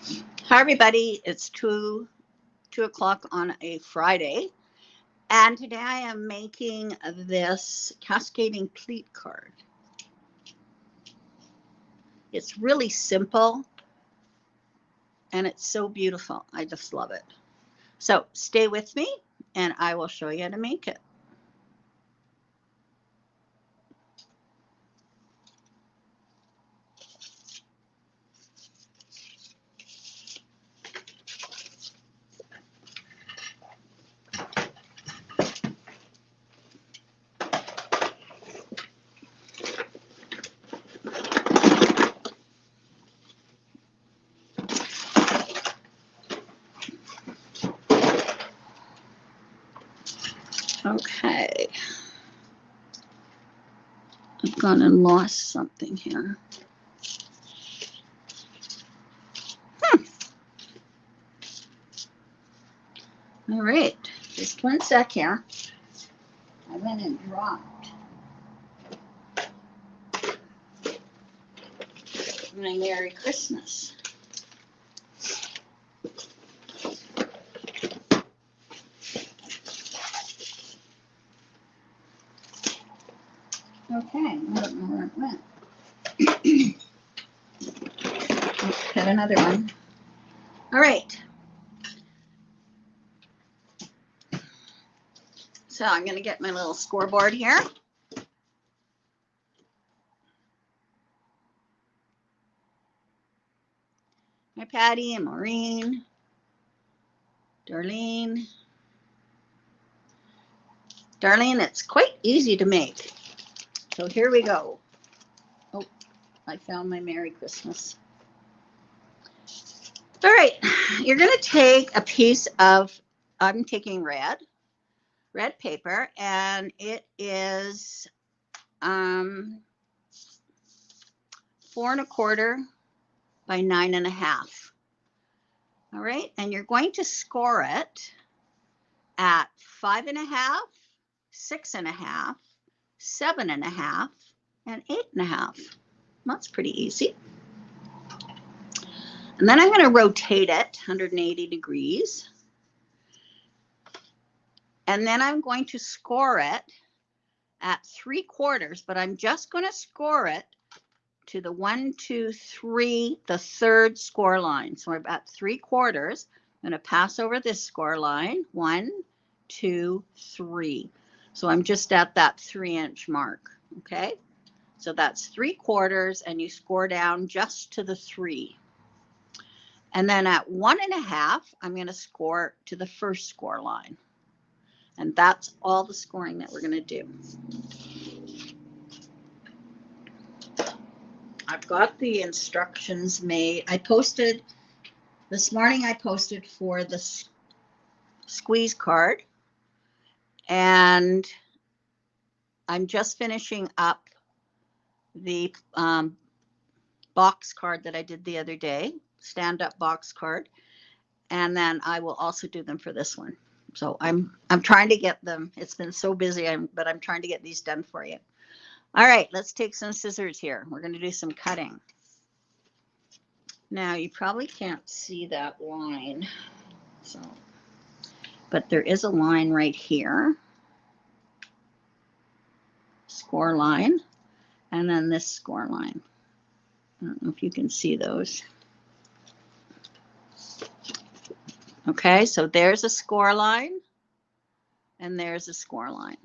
Hi everybody, it's 2 o'clock on a Friday, and today I am making this Cascading Pleat card. It's really simple and it's so beautiful. I just love it. So stay with me and I will show you how to make it. Okay. I've gone and lost something here. All right, just 1 sec here. I went and dropped my Merry Christmas. Okay, I don't know where it went. Got another one. All right. So I'm going to get my little scoreboard here. Hi, Patty and Maureen, Darlene. Darlene, it's quite easy to make. So here we go. Oh, I found my Merry Christmas. All right, you're going to take a piece of, I'm taking red paper, and it is 4 1/4 by 9 1/2. All right, and you're going to score it at 5 1/2, 6 1/2, 7 1/2, and 8 1/2. That's pretty easy. And then I'm going to rotate it 180 degrees. And then I'm going to score it at 3/4, but I'm just going to score it to the 1, 2, 3, the third score line. So we're at 3/4. I'm going to pass over this score line, 1, 2, 3. So I'm just at that 3-inch mark. Okay. So that's 3/4, and you score down just to the 3. And then at 1 1/2, I'm going to score to the first score line. And that's all the scoring that we're going to do. I've got the instructions made. This morning I posted for the squeeze card. And I'm just finishing up the box card that I did the other day, stand-up box card. And then I will also do them for this one. So I'm trying to get them. It's been so busy, but I'm trying to get these done for you. All right, let's take some scissors here. We're going to do some cutting. Now, you probably can't see that line. But there is a line right here. Score line. And then this score line. I don't know if you can see those. Okay, so there's a score line, and there's a score line.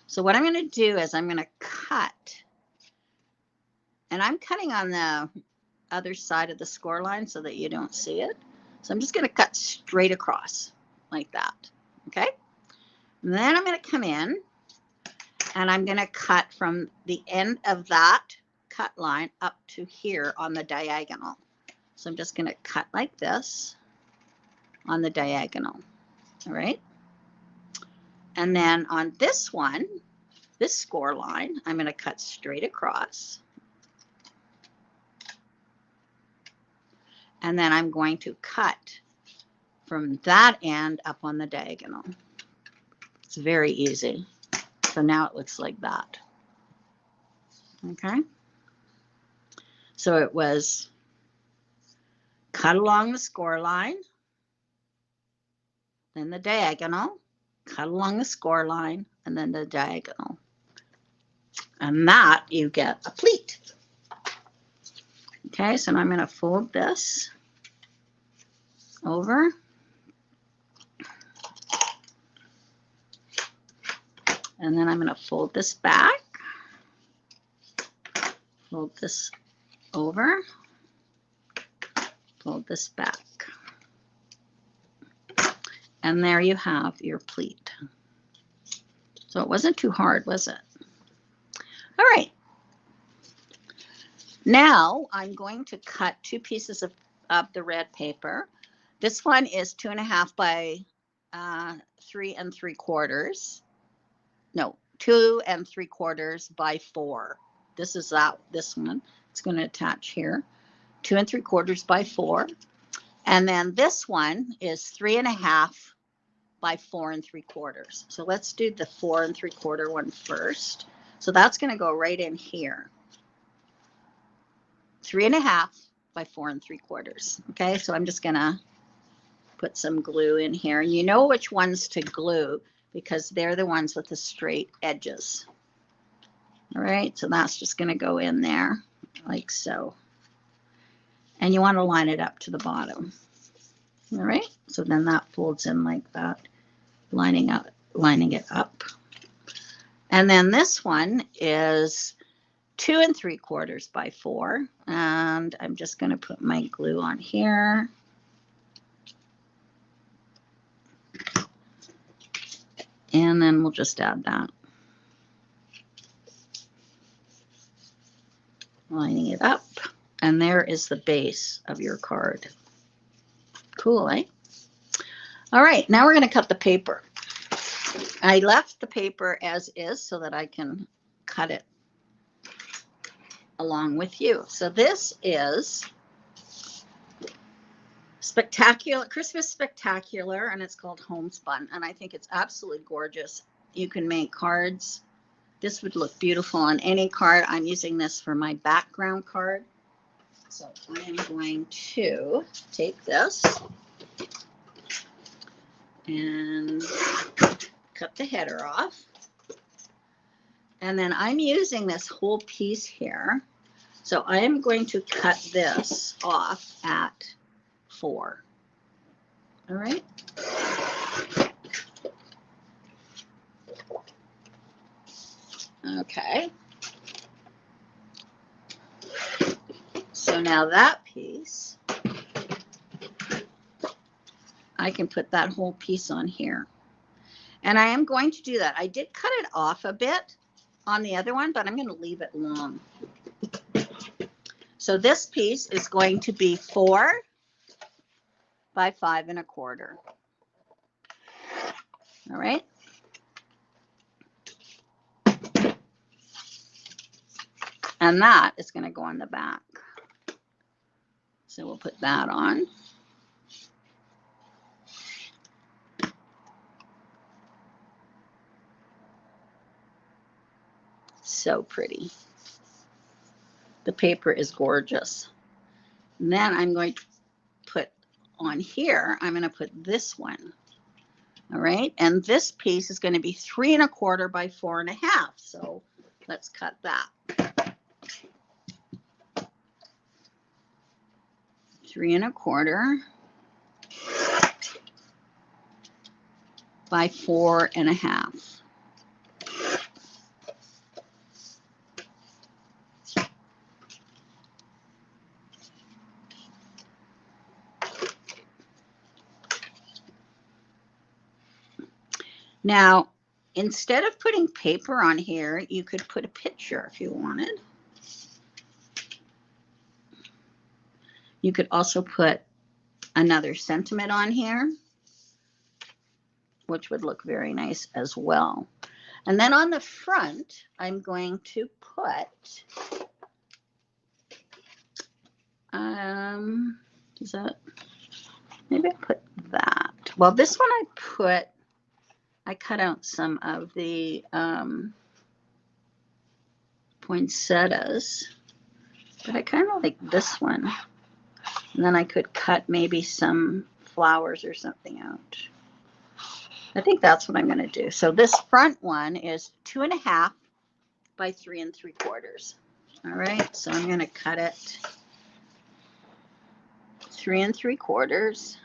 So what I'm going to do is I'm going to cut, and I'm cutting on the other side of the score line so that you don't see it. So I'm just going to cut straight across like that. Okay, and then I'm going to come in, and I'm going to cut from the end of that cut line up to here on the diagonal. So I'm just going to cut like this on the diagonal. All right. And then on this one, this score line, I'm going to cut straight across. And then I'm going to cut from that end up on the diagonal. It's very easy. So now it looks like that. Okay. So it was cut along the score line, then the diagonal, cut along the score line, and then the diagonal. And that you get a pleat. Okay, so now I'm going to fold this over. And then I'm going to fold this back. Fold this over. Fold this back. And there you have your pleat. So it wasn't too hard, was it? All right. Now I'm going to cut 2 pieces of the red paper. This one is 2.5 by 3 3/4. No, 2 3/4 by 4. This is this one. It's going to attach here. 2 3/4 by 4. And then this one is 3.5 by 4 3/4. So let's do the 4 3/4 one first. So that's going to go right in here. 3.5 by 4 3/4. Okay, so I'm just going to put some glue in here. And you know which ones to glue because they're the ones with the straight edges. All right, so that's just going to go in there like so. And you want to line it up to the bottom. All right, so then that folds in like that, lining it up. And then this one is 2 3/4 by 4. And I'm just going to put my glue on here. And then we'll just add that. Lining it up. And there is the base of your card. Cool, eh? All right, now we're going to cut the paper. I left the paper as is so that I can cut it along with you. So this is Spectacular, Christmas Spectacular, and it's called Homespun, and I think it's absolutely gorgeous. You can make cards. This would look beautiful on any card. I'm using this for my background card. So I am going to take this and cut the header off. And then I'm using this whole piece here. So I am going to cut this off at 4. All right. Okay. So now that piece, I can put that whole piece on here. And I am going to do that. I did cut it off a bit on the other one, but I'm going to leave it long. So this piece is going to be 4 by 5 1/4. All right. And that is going to go on the back. So we'll put that on. So pretty. The paper is gorgeous. And then I'm going to put on here, I'm going to put this one. All right. And this piece is going to be 3 1/4 by 4 1/2. So let's cut that. 3 1/4 by 4 1/2. Now, instead of putting paper on here, you could put a picture if you wanted. You could also put another sentiment on here, which would look very nice as well. And then on the front, I'm going to put, is that, maybe I put that. Well, this one I cut out some of the poinsettias, but I kind of like this one. And then I could cut maybe some flowers or something out. I think that's what I'm going to do. So this front one is 2.5 by 3 3/4. All right, so I'm going to cut it 3 3/4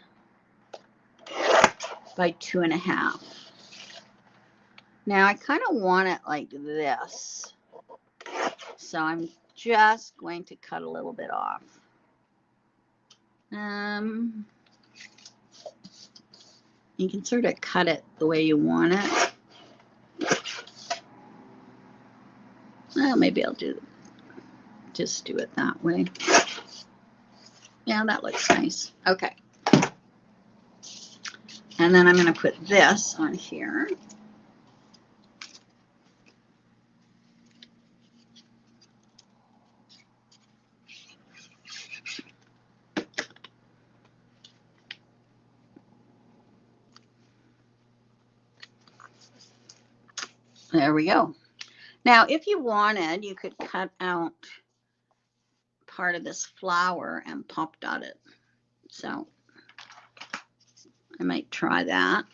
by 2.5. Now I kind of want it like this. So I'm just going to cut a little bit off. You can sort of cut it the way you want it. Well, maybe I'll just do it that way. Yeah, that looks nice. Okay. And then I'm going to put this on here. There we go. Now, if you wanted, you could cut out part of this flower and pop dot it. So I might try that.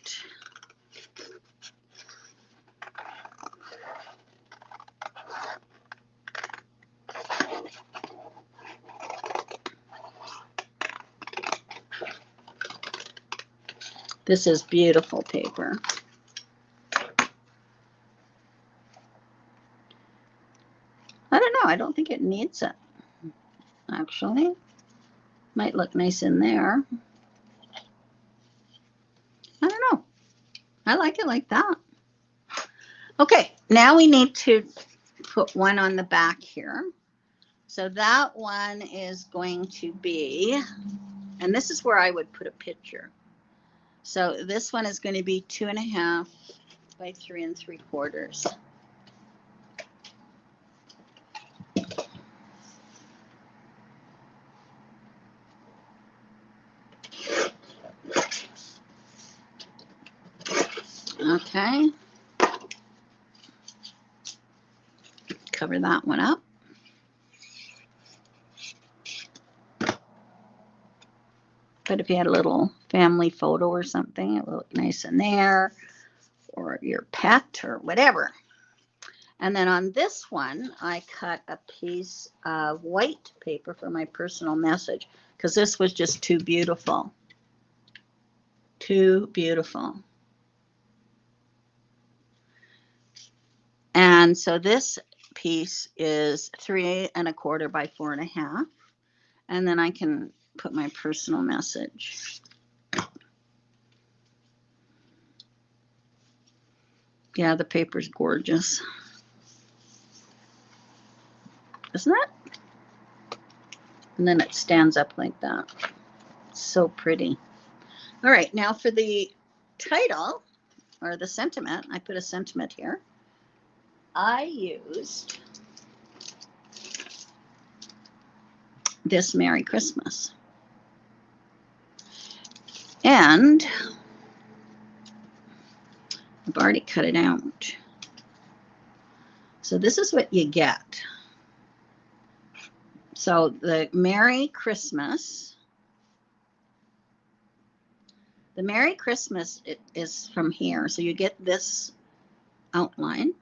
This is beautiful paper. I don't know. I don't think it needs it, actually. Might look nice in there. I don't know. I like it like that. Okay, now we need to put one on the back here. So that one is going to be, and this is where I would put a picture. So this one is going to be 2.5 by 3 3/4. Okay. Cover that one up. But if you had a little family photo or something, it would look nice in there, or your pet or whatever. And then on this one, I cut a piece of white paper for my personal message because this was just too beautiful. Too beautiful. And so this piece is 3 1/4 by 4 1/2. And then I can put my personal message. Yeah, the paper's gorgeous. Isn't it? And then it stands up like that. So pretty. All right, now for the title or the sentiment, I put a sentiment here. I used this Merry Christmas. And I've already cut it out. So this is what you get. So the Merry Christmas, is from here. So you get this outline,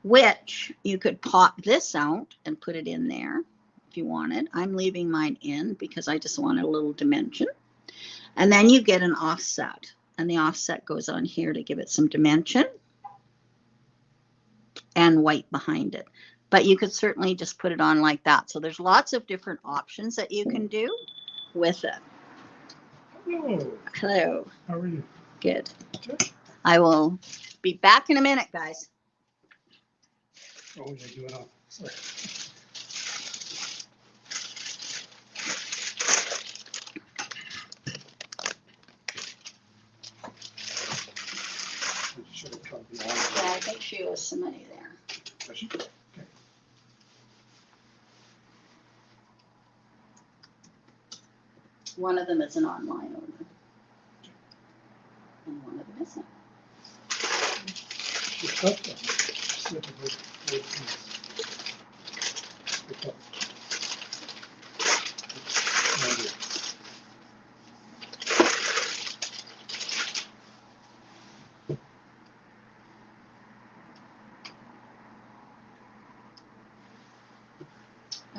which you could pop this out and put it in there if you wanted. I'm leaving mine in because I just wanted a little dimension. And then you get an offset, and the offset goes on here to give it some dimension and white behind it. But you could certainly just put it on like that. So there's lots of different options that you can do with it. Hello. Hello. How are you? Good. I will be back in a minute, guys. Oh, you're doing all. Sorry. Should have cut the Yeah, I think she owes some money there. Does she? Okay. One of them is an online order. And one of them isn't. You cut them. Slip it with the cut. No,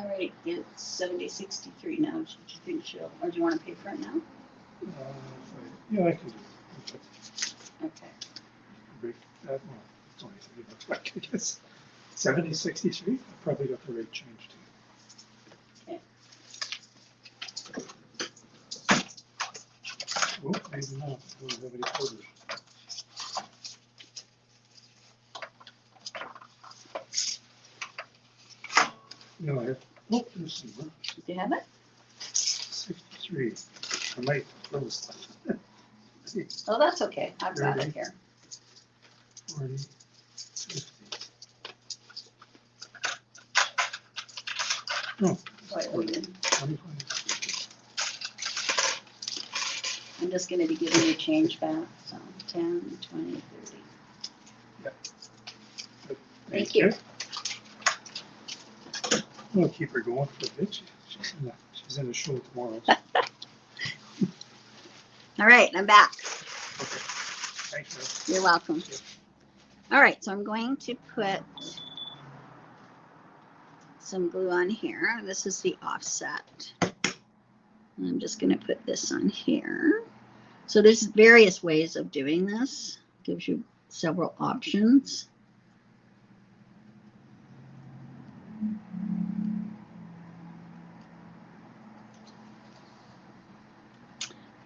right, it's 70.63 now. Do you think she'll, or do you want to pay for it now? Yeah, I can do it. Okay. Break that one. It's only $30 back, I guess. 70.63. I probably got the rate changed too. Okay. Oh, maybe not. I don't have any quarters. No, I have. Oh, there's some more. Do you have it? 63. I might close. Oh, that's okay. I've got 30. it here. 40, 50. No, Wait, wait. 25. I'm just going to be giving you change back. So 10, 20, 30. Yeah. Good. Thank you. We'll keep her going for a bit. She's in a show tomorrow. All right, I'm back. Okay. Thanks, You're welcome. Yep. All right, so I'm going to put some glue on here. This is the offset. And I'm just going to put this on here. So there's various ways of doing this. Gives you several options.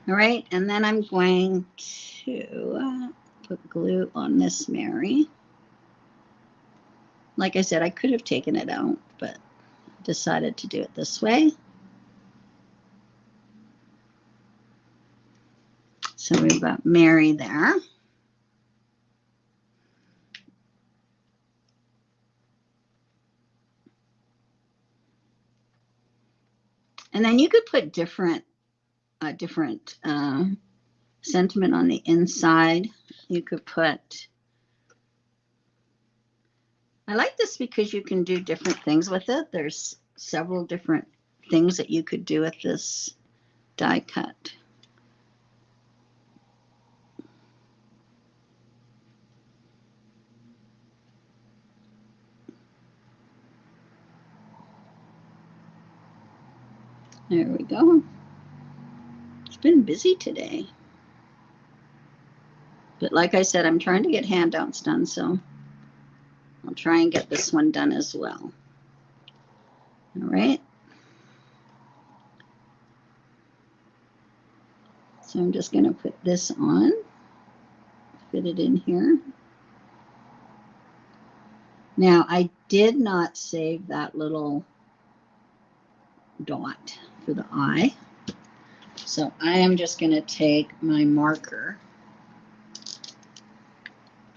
All right, and then I'm going to put glue on this Mary. Like I said, I could have taken it out, but decided to do it this way. So we've got Mary there. And then you could put different sentiment on the inside. You could put, I like this because you can do different things with it. There's several different things that you could do with this die cut. There we go. It's been busy today. But like I said, I'm trying to get handouts done, so I'll try and get this one done as well. All right. So I'm just going to put this on, fit it in here. Now, I did not save that little dot for the eye. So I am just going to take my marker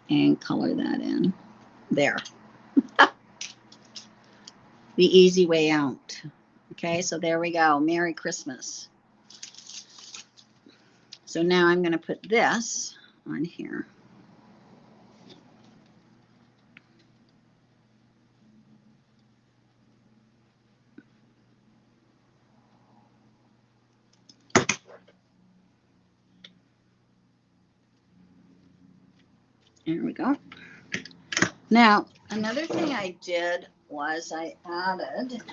and color that in there. The easy way out. Okay, so there we go. Merry Christmas. So now I'm going to put this on here. There we go. Now, another thing I did was I added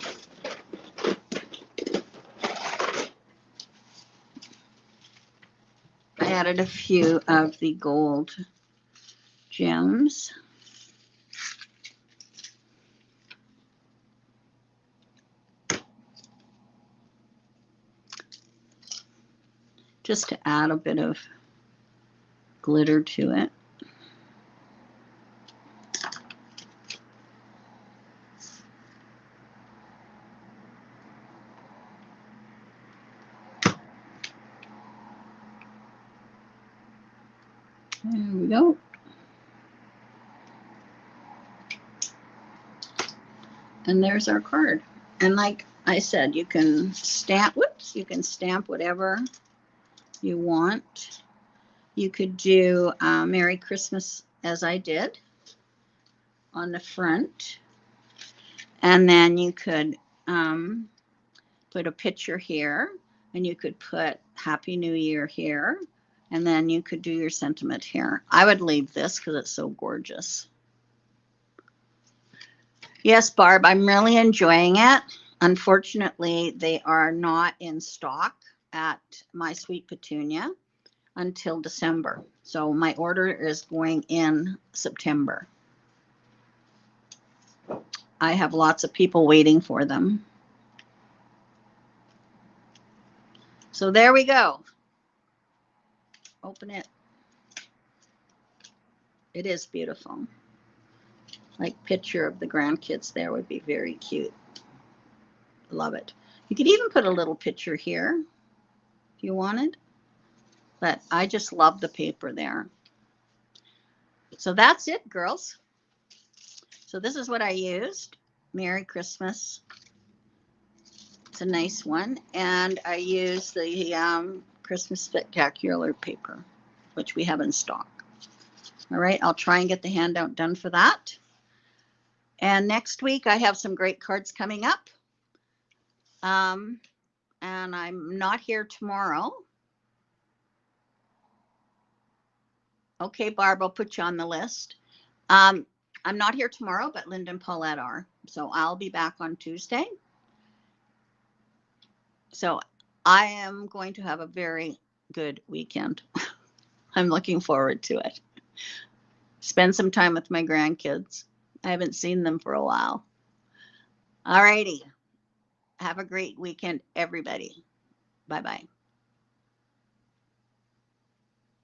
a few of the gold gems. Just to add a bit of glitter to it. There we go. And there's our card. And like I said, you can stamp, you can stamp whatever you want. You could do Merry Christmas as I did on the front. And then you could put a picture here, and you could put Happy New Year here, and then you could do your sentiment here. I would leave this because it's so gorgeous. Yes, Barb, I'm really enjoying it. Unfortunately, they are not in stock at My Sweet Petunia until December. So my order is going in September. I have lots of people waiting for them. So there we go. Open it. It is beautiful. Like picture of the grandkids there would be very cute. Love it. You could even put a little picture here if you wanted. But I just love the paper there. So that's it, girls. So this is what I used. Merry Christmas. It's a nice one. And I used the Christmas Spectacular paper, which we have in stock. All right, I'll try and get the handout done for that. And next week, I have some great cards coming up. And I'm not here tomorrow. Okay, Barb, I'll put you on the list. I'm not here tomorrow, but Linda and Paulette are. So I'll be back on Tuesday. So I am going to have a very good weekend. I'm looking forward to it. Spend some time with my grandkids. I haven't seen them for a while. All righty. Have a great weekend, everybody. Bye-bye.